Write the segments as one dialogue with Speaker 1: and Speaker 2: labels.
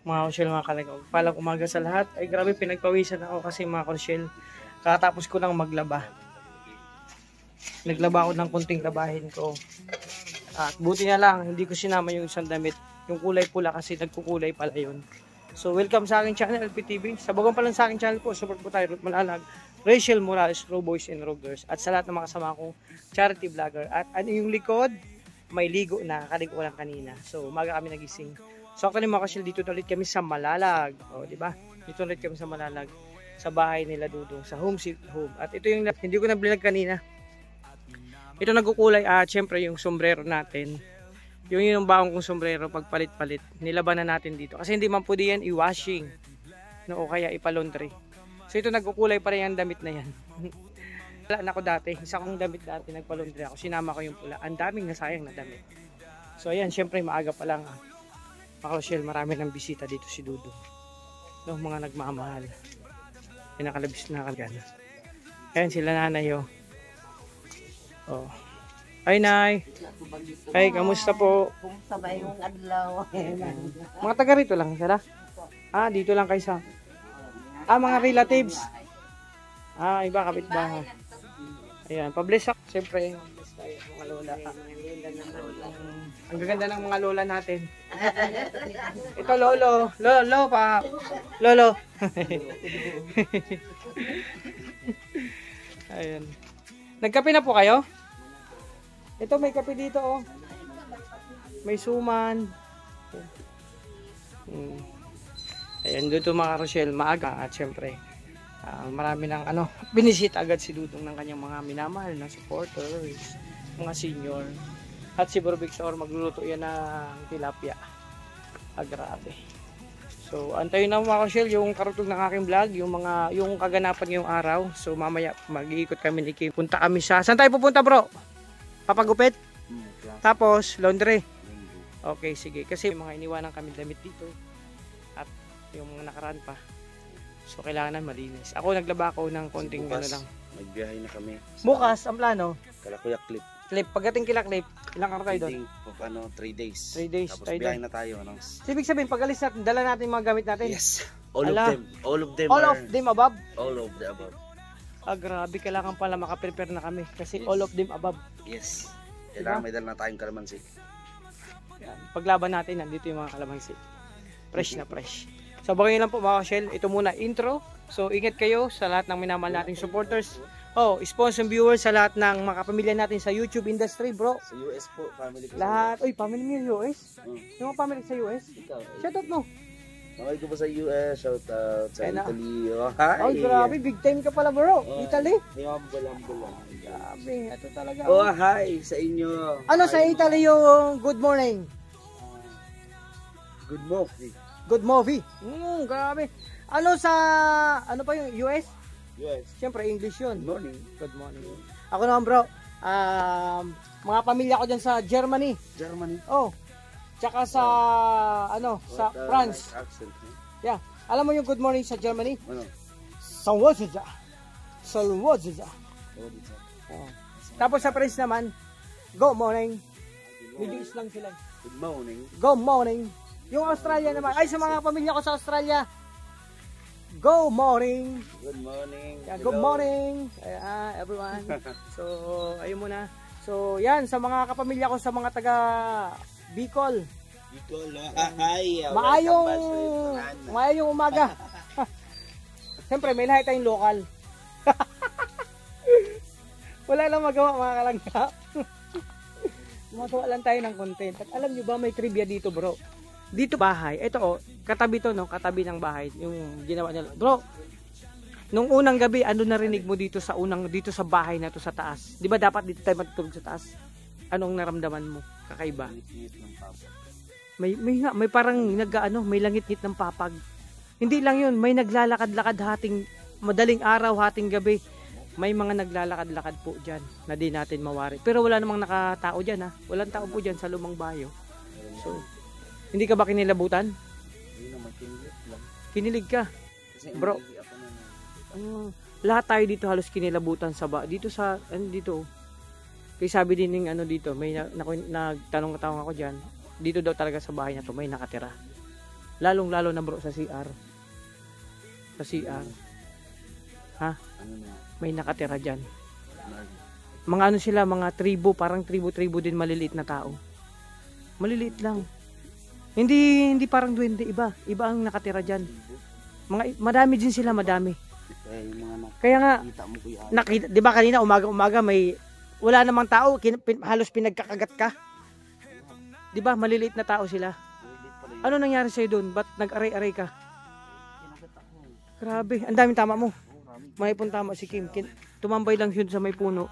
Speaker 1: Mga Rochelle, mga kalagaw. Palang umaga sa lahat. Ay grabe, pinagpawisan ako kasi mga Rochelle. Kakatapos ko lang maglaba. Naglaba ako ng kunting labahin ko. At buti na lang, hindi ko sinama yung isang damit. Yung kulay pula kasi nagkukulay pala yun. So welcome sa aking channel, LPTV. Sa bagong pa lang sa aking channel po, support po tayo, Ruth Malalag, Rachel Morales, Raw Boys and Raw Girls. At sa lahat ng mga kasama kong charity vlogger. At ano yung likod? May ligo na, kaligo lang kanina. So umaga kami nagising. So actually mga kasyel, dito ulit kami sa Malalag. O, di ba? Dito ulit kami sa Malalag. Sa bahay nila Dudong, sa Home Sweet Home. At ito yung, hindi ko na vlog kanina. Ito nagkukulay, syempre yung sombrero natin. Yung baong kong sombrero, pagpalit-palit. Nilaban na natin dito. Kasi hindi man pwede yan i-washing. No, o kaya ipalaundry. So ito nagkukulay pa rin yung damit na yan. Wala na ako dati. Isa kong damit dati, nagpalaundry ako. Sinama ko yung pula. Ang daming nasayang na damit. So ayan, syempre maaga pa lang. Mga Rochelle, marami ng bisita dito si Dudong. No, mga nagmamahal. Pinakalabis na kagana. Ayan sila nanay, oh. Oh. Hi, Nay. Hi, kamusta po?
Speaker 2: Kumusta ba yung adlaw?
Speaker 1: Mga taga rito lang sila? Dito lang kayo sa... mga relatives. Iba, kapitbahay. Ayan, pa-bless ako. Siyempre, bless tayo, mga lola. Ang gaganda ng mga lola natin. Ito, lolo. Lolo, pa. Lolo. Ayan. Nagkape na po kayo? Ito, may kape dito, oh. May suman. Ayan, dito mga Rochelle, maaga. At syempre, marami ng binisita agad si Dudong ng kanyang mga minamahal na supporters, mga senior. At si Bro Victor, magluluto yan ng tilapia. Grabe. So, antayin na mga Rochelle yung karugtog ng aking vlog, yung kaganapan ngayong araw. So, mamaya mag-iikot kami ni Kim. Punta kami sa... Saan tayo pupunta, bro? Papagupit? Tapos, laundry. Okay, sige. Kasi mga iniwanan kami damit dito. At yung mga nakaraan pa. So, kailangan malinis. Ako, naglaba ako ng konting gano'n lang.
Speaker 3: Magbiyahe na kami.
Speaker 1: Bukas, ang plano?
Speaker 3: Kalakuyak Clip.
Speaker 1: Clip. Pagdating kila Clip, ilang araw tayo doon?
Speaker 3: 3 days.
Speaker 1: 3 days.
Speaker 3: Tapos
Speaker 1: tayo
Speaker 3: biyahe
Speaker 1: doon.
Speaker 3: na tayo.
Speaker 1: Ibig sabihin, pag alis natin, dala natin mga gamit natin?
Speaker 3: Yes. All
Speaker 1: Ala.
Speaker 3: of them. All of them
Speaker 1: All
Speaker 3: are...
Speaker 1: of them above?
Speaker 3: All of the above.
Speaker 1: Grabe, kailangan pala makaprepare na kami. Kasi
Speaker 3: Yes.
Speaker 1: all of them above.
Speaker 3: Yes.
Speaker 1: Diba?
Speaker 3: Kailangan may dala na tayong kalamansi.
Speaker 1: Yan. Paglaban natin, nandito yung mga kalamansi. Fresh na fresh. So, bagay lang po mga Rochelle. Ito muna intro. So, ingat kayo sa lahat ng minamahal nating supporters. Sponsor viewers sa lahat ng mga kapamilya natin sa YouTube industry, bro.
Speaker 3: Sa US po, family ko.
Speaker 1: Lahat. Uy, family mo yung US? Yung mga family sa US?
Speaker 3: Ikaw.
Speaker 1: Shout out mo.
Speaker 3: Mamay ko ba sa US? Shout out sa
Speaker 1: Ayun na.
Speaker 3: Italy. Oh, hi.
Speaker 1: Oh, grabe. Big time ka pala, bro. Italy.
Speaker 3: Humble.
Speaker 1: Grabe. Ito talaga.
Speaker 3: Oh, hi sa inyo.
Speaker 1: Ano sa Italy yung good morning?
Speaker 3: Good morning.
Speaker 1: Good movie. Grabe. Ano sa, ano pa yung US?
Speaker 3: US.
Speaker 1: Siyempre, English yun.
Speaker 3: Good morning.
Speaker 1: Good morning. Ako naman, bro. Mga pamilya ko dyan sa Germany.
Speaker 3: Germany.
Speaker 1: Oh. Tsaka sa, sa France.
Speaker 3: Nice accent.
Speaker 1: Yeah. Alam mo yung good morning sa Germany?
Speaker 3: Ano?
Speaker 1: Salwodza. Salwodza.
Speaker 3: Oh, dito.
Speaker 1: Oh. Tapos sa France naman, go morning. Medyo islang sila.
Speaker 3: Good morning.
Speaker 1: Go morning. Yung Australia naman. Ay, sa mga pamilya ko sa Australia. Go morning.
Speaker 3: Good morning.
Speaker 1: Yeah, good morning. Everyone. So, ayun muna. So, yan. Sa mga kapamilya ko sa mga taga Bicol.
Speaker 3: Bicol. Hi.
Speaker 1: Maayong umaga. Siyempre, may lahat tayong lokal. Wala lang magawa mga kalangka. Gumagawa lang tayo ng content. At alam nyo ba, may trivia dito, bro. Dito bahay. Ito, katabi to, no? Katabi ng bahay. Yung ginawa nila. Bro, nung unang gabi, ano narinig mo dito sa bahay na to sa taas? Di ba dapat dito tayo matutulog sa taas? Anong naramdaman mo? Kakaiba. May parang may langit-ngit ng papag. Hindi lang yun, may naglalakad-lakad madaling araw, hating gabi. May mga naglalakad-lakad po dyan na di natin mawari. Pero wala namang nakatao dyan, ha. Walang tao po dyan sa lumang bayo. So, hindi ka ba kinilabutan?
Speaker 3: Hindi naman, kinilig lang.
Speaker 1: Kinilig ka?
Speaker 3: Kasi
Speaker 1: Bro.
Speaker 3: ako na
Speaker 1: Lahat tayo dito halos kinilabutan sa dito sa dito. Kaya sabi din ng dito, may nagtanong-tanong ako diyan. Dito daw talaga sa bahay na to may nakatira. Lalong-lalo na bro sa CR. Sa CR. Ha?
Speaker 3: Ano na?
Speaker 1: May nakatira dyan.
Speaker 3: Nag.
Speaker 1: Mga ano sila, mga tribo, parang tribo-tribo din maliliit na tao. Maliliit lang. Hindi parang duwende, iba. Iba ang nakatira dyan. Madami din sila, madami.
Speaker 3: Kaya yung mga
Speaker 1: Kaya nga,
Speaker 3: nakita mo kuya.
Speaker 1: nakita, di ba kanina umaga-umaga may wala namang tao, halos pinagkakagat ka. Di ba maliliit na tao sila?
Speaker 3: Malilit pala yun.
Speaker 1: Ano nangyari sa'yo doon? Ba't nag-aray-aray ka?
Speaker 3: Kinagat ako.
Speaker 1: Grabe, ang daming tama mo.
Speaker 3: Oo, rami.
Speaker 1: May pun tama si Kim. Tumambay lang yun sa may puno.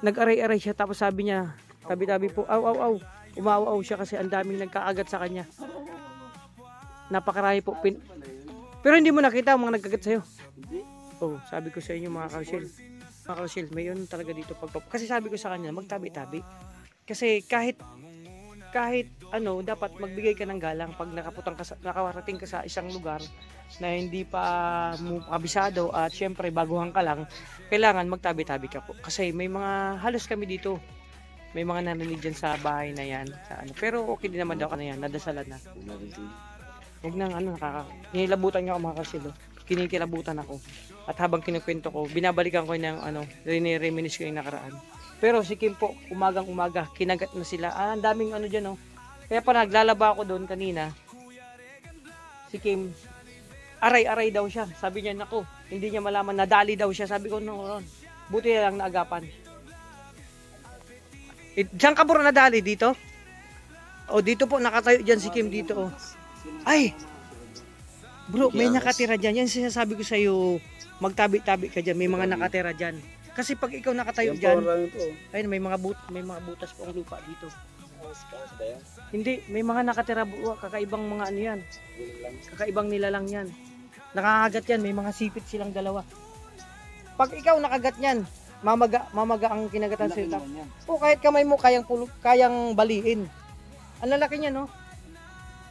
Speaker 1: Nag-aray-aray siya tapos sabi niya, tabi-tabi po, aw. Umaaw-aw siya kasi ang daming nagkaagat sa kanya. Napakarami po. Pero hindi mo nakita ang mga nagkagat sa'yo.
Speaker 3: Hindi.
Speaker 1: Oh, sabi ko sa inyo mga Carshel. Mga Carshel, may yun talaga dito kasi sabi ko sa kanya, magtabi-tabi. Kasi kahit ano, dapat magbigay ka ng galang pag nakawarating ka sa isang lugar na hindi pa mo kabisado at syempre baguhan ka lang, kailangan magtabi-tabi ka po. Kasi may mga halos kami dito. May mga narinig dyan sa bahay na yan. Sa ano. Pero okay din naman daw ka na yan, nadasalan na. Huwag nang ano, kinilabutan niyo ako mga Carshel. Kinikilabutan ako. At habang kinukwento ko, binabalikan ko ng ano, reminisce ko yung nakaraan. Pero si Kim po, umagang-umaga, kinagat na sila. Ang daming ano dyan, oh. Kaya pa naglalaba ako doon kanina. Si Kim, aray-aray daw siya. Sabi niya, nako, hindi niya malaman, nadali daw siya. Sabi ko, no, buti na lang naagapan. Diyan ka bro nadali dito? O dito po, nakatayo dyan si Kim dito, oh. Ay! Bro, may nakatira dyan. Yan sinasabi ko sa'yo, magtabi-tabi ka dyan. May mga nakatira dyan. Kasi pag ikaw nakatayo dyan, ayun, may mga butas po ang lupa dito. Hindi, may mga nakatira buwa, kakaibang mga ano yan. Kakaibang nilalang yan. Nakakagat yan, may mga sipit silang dalawa. Pag ikaw nakagat yan, mamaga ang kinagatan sa ito. O kahit kamay mo kayang baliin. Ang lalaki niya, no?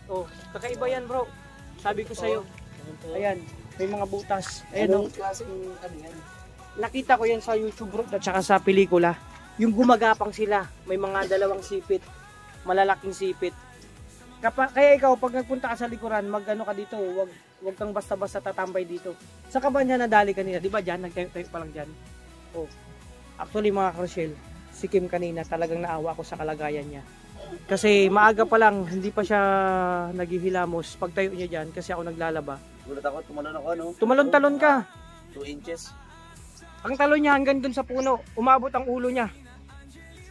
Speaker 1: Oh, kakaiba yan, bro. Sabi ko sa'yo. Ayan, may mga butas. Ayan, no? Nakita ko yan sa YouTube, bro, at saka sa pelikula. Yung gumagapang sila, may mga dalawang sipit, malalaking sipit. Kaya ikaw, pag nagpunta ka sa likuran, mag-ano ka dito, wag kang basta-basta tatambay dito. Sa ka ba niya nadali kanina? Di ba dyan? Nagtayo pa lang dyan. Oh. Actually, mga Carshel, si Kim kanina, talagang naawa ko sa kalagayan niya. Kasi maaga pa lang, hindi pa siya naghihilamos. Pagtayo niya dyan, kasi ako naglalaba.
Speaker 3: Gulat ako, tumalon ako, ano?
Speaker 1: Tumalon-talon ka.
Speaker 3: 2 inches.
Speaker 1: Ang talon niya hanggang dun sa puno, umabot ang ulo niya.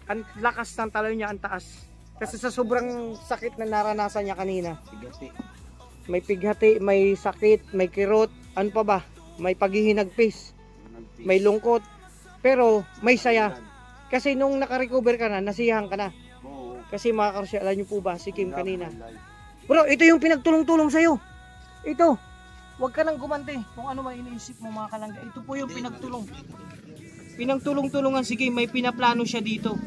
Speaker 1: Ang lakas ng talon niya, ang taas. Kasi sa sobrang sakit na naranasan niya kanina.
Speaker 3: Pigati.
Speaker 1: May pighati, may sakit, may kirot, ano pa ba? May paghihinagpis, may lungkot. Pero may saya. Kasi nung nakarecover ka na, nasiyahan ka na.
Speaker 3: Oo.
Speaker 1: Kasi mga Carshel, alam niyo po ba, si Kim kanina. Bro, ito yung pinagtulong-tulong sa'yo. Ito. Huwag ka nang gumante kung ano man iniisip mo mga kalangga. Ito po yung pinagtulong. Pinagtulong-tulungan si Kim, may pinaplano siya dito.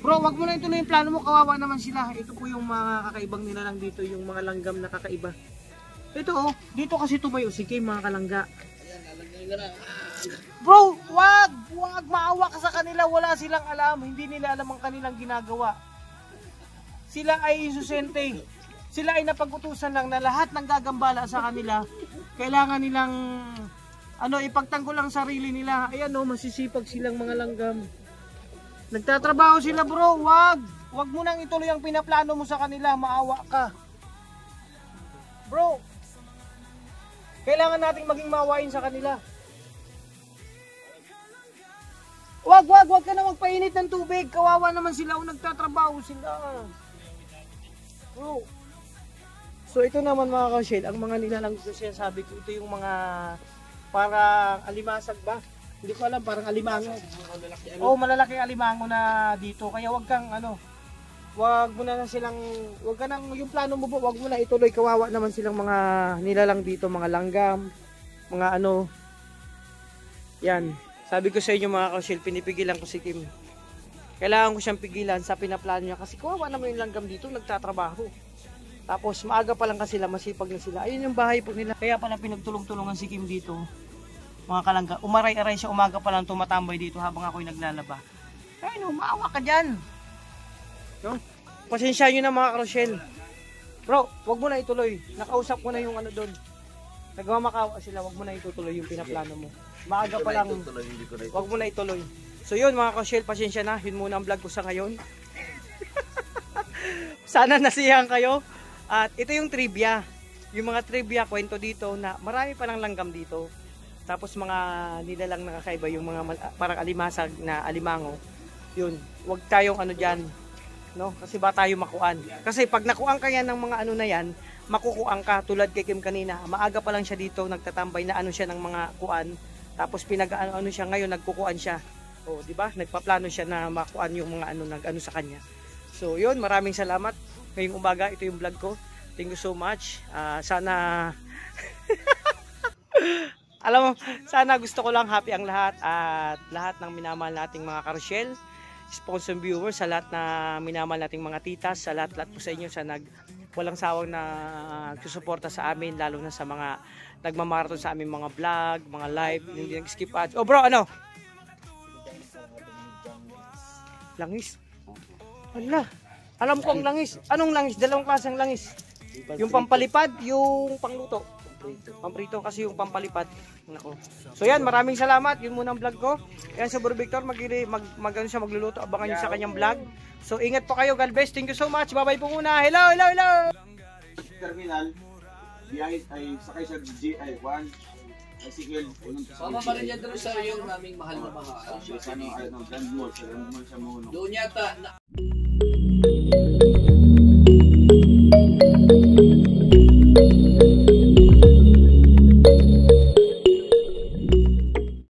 Speaker 1: Bro, wag mo na ituloy yung plano mo, kawawa naman sila. Ito po yung mga kakaibang nila lang dito, yung mga langgam na kakaiba. Ito oh, dito kasi tumayo si Kim mga kalangga. Bro, wag maawa ka sa kanila, wala silang alam, hindi nila alam ang kanilang ginagawa. Sila ay isusente. Sila ay napag-utusan lang na lahat ng gagambala sa kanila, kailangan nilang ipagtanggol ang sarili nila. Ayan oh, masisipag silang mga langgam. Nagtatrabaho sila bro, wag mo nang ituloy ang pinaplano mo sa kanila, maawa ka. Bro, kailangan nating maging maawain sa kanila. Wag ka na magpainit ng tubig, kawawa naman sila kung nagtatrabaho sila. Bro, so ito naman mga Carshel, ang mga nilalang ko siya sabi ko, ito yung mga parang alimasag ba? Hindi ko alam, parang alimango. Oh, malalaki alimango na dito. Kaya wag kang wag mo na silang, wag ka nang, yung plano mo po, wag mo na ituloy, kawawa naman silang mga nilalang dito, mga langgam, mga yan. Sabi ko sa inyo mga Carshel, pinipigilan ko si Kim. Kailangan ko siyang pigilan sa pinaplano niya kasi kawawa naman yung langgam dito, nagtatrabaho. Tapos maaga pa lang kasi sila, masipag na sila. Ayun yung bahay po nila. Kaya pala pinagtulong-tulungan si Kim dito. Mga kalangga, umaray-aray siya, umaga pa lang tumatambay dito habang ako'y naglalaba. Ayun, maawa ka dyan. No? Pasensya nyo na mga Carshel. Bro, wag mo na ituloy. Nakausap ko na yung ano doon. Nagmamakawa sila, wag mo na itutuloy yung pinaplano mo. Maaga pa lang,
Speaker 3: Hindi ko na ito.
Speaker 1: wag mo na ituloy. So yun mga ka-shell, pasensya na. Yun muna ang vlog ko sa ngayon. Sana nasiyahan kayo. At ito yung trivia. Yung mga trivia, kwento dito na marami pa ng langgam dito. Tapos mga nilalang nakakaiba, yung mga parang alimasag na alimango. Yun, wag tayong ano dyan. No? Kasi ba tayo makuan? Kasi pag nakuan ka yan ng mga ano na yan, makukuan ka tulad kay Kim kanina. Maaga pa lang siya dito, nagtatambay na ano siya ng mga kuan. Tapos pinag-ano siya ngayon, nagkukuan siya. O, di ba? Nagpaplano siya na makuan yung mga ano nag-ano sa kanya. So, yun, maraming salamat. Ngayong umaga, ito yung vlog ko. Thank you so much. Sana alam mo, sana gusto ko lang happy ang lahat at lahat ng minamahal nating mga ka-Rochelle, sponsor viewers, sa lahat na minamahal nating mga titas, sa lahat po sa inyo sa walang sawang na susuporta sa amin, lalo na sa mga nagmamarathon sa aming mga vlog, mga live, hindi nag-skip ads. Oh bro, ano? Langis. Hala. Alam ko ang langis. Anong langis? Dalawang klaseng langis. Yung pampalipad, yung pangluto. Pamprito kasi yung pampalipad. Nako. So yan, maraming salamat. Yun muna ang vlog ko. Yan sa Bro Victor, ano siya magluluto. Abangan niyo sa kanyang vlog. So ingat po kayo, God bless. Thank you so much. Bye-bye po muna. Hello, hello, hello.
Speaker 4: Terminal, biyahe ay sakay sa GI1, bicycle, unang
Speaker 3: Sama pa rin yan doon sa yung naming mahal na mahal.
Speaker 4: sa Grand Mall, sa Grand Mall siya muna.
Speaker 3: Doon yata,